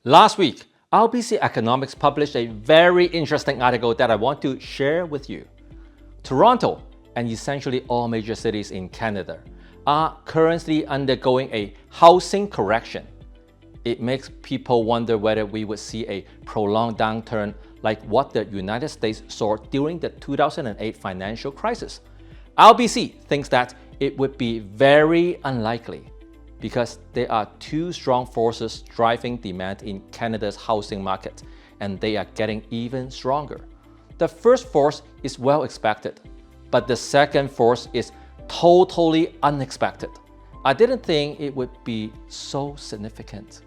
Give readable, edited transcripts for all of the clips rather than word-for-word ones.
Last week, RBC Economics published a very interesting article that I want to share with you. Toronto and essentially all major cities in Canada are currently undergoing a housing correction. It makes people wonder whether we would see a prolonged downturn like what the United States saw during the 2008 financial crisis. RBC thinks that it would be very unlikely because there are two strong forces driving demand in Canada's housing market, and they are getting even stronger. The first force is well expected, but the second force is totally unexpected. I didn't think it would be so significant.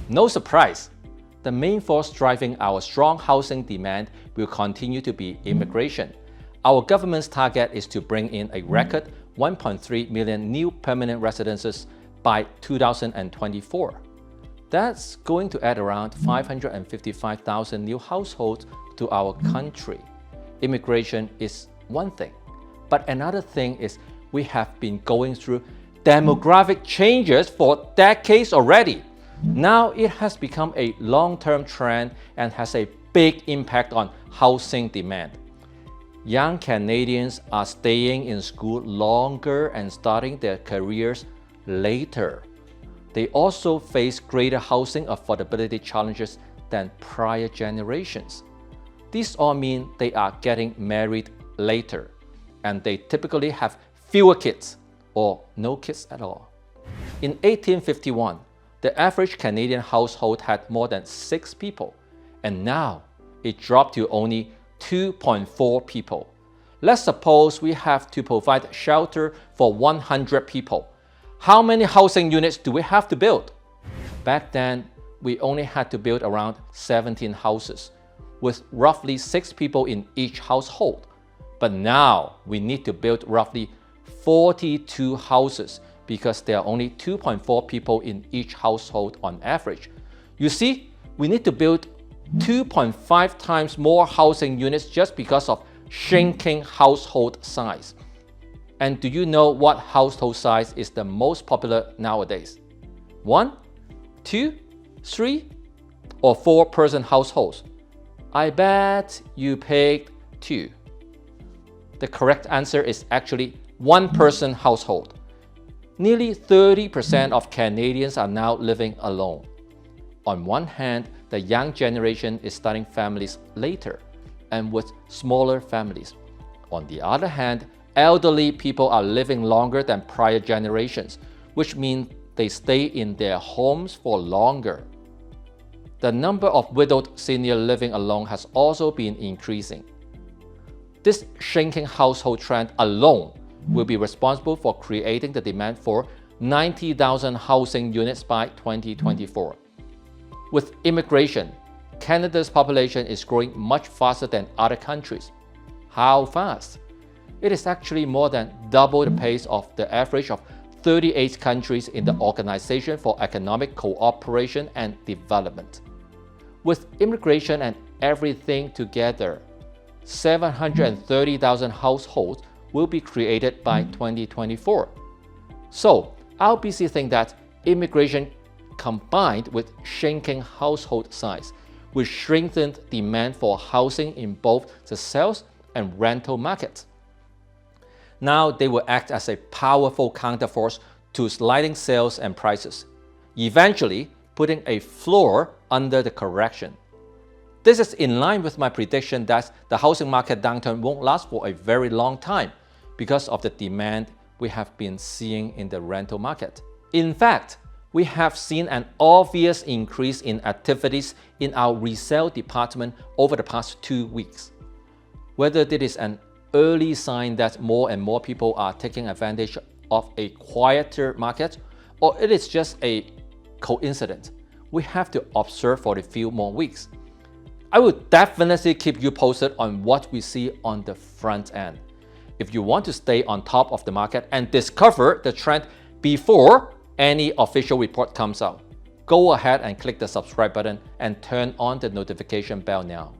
No surprise, the main force driving our strong housing demand will continue to be immigration. Our government's target is to bring in a record 1.3 million new permanent residences by 2024. That's going to add around 555,000 new households to our country. Immigration is one thing, but another thing is we have been going through demographic changes for decades already. Now it has become a long-term trend and has a big impact on housing demand. Young Canadians are staying in school longer and starting their careers later. They also face greater housing affordability challenges than prior generations. These all mean they are getting married later, and they typically have fewer kids or no kids at all. In 1851, the average Canadian household had more than 6 people, and now it dropped to only 2.4 people. Let's suppose we have to provide shelter for 100 people. How many housing units do we have to build? Back then, we only had to build around 17 houses, with roughly 6 people in each household. But now, we need to build roughly 42 houses because there are only 2.4 people in each household on average. You see, we need to build 2.5 times more housing units just because of shrinking household size. And do you know what household size is the most popular nowadays? 1, 2, 3, or 4-person households? I bet you picked 2. The correct answer is actually 1-person household. Nearly 30% of Canadians are now living alone. On one hand, the young generation is starting families later and with smaller families. On the other hand, elderly people are living longer than prior generations, which means they stay in their homes for longer. The number of widowed seniors living alone has also been increasing. This shrinking household trend alone will be responsible for creating the demand for 90,000 housing units by 2024. With immigration, Canada's population is growing much faster than other countries. How fast? It is actually more than double the pace of the average of 38 countries in the Organization for Economic Cooperation and Development. With immigration and everything together, 730,000 households will be created by 2024. So, RBC think that immigration combined with shrinking household size will strengthen demand for housing in both the sales and rental markets. Now they will act as a powerful counterforce to sliding sales and prices, eventually putting a floor under the correction. This is in line with my prediction that the housing market downturn won't last for a very long time because of the demand we have been seeing in the rental market. In fact, we have seen an obvious increase in activities in our resale department over the past 2 weeks. Whether this is an early sign that more and more people are taking advantage of a quieter market, or it is just a coincidence, we have to observe for a few more weeks. I will definitely keep you posted on what we see on the front end. If you want to stay on top of the market and discover the trend before any official report comes out, go ahead and click the subscribe button and turn on the notification bell now.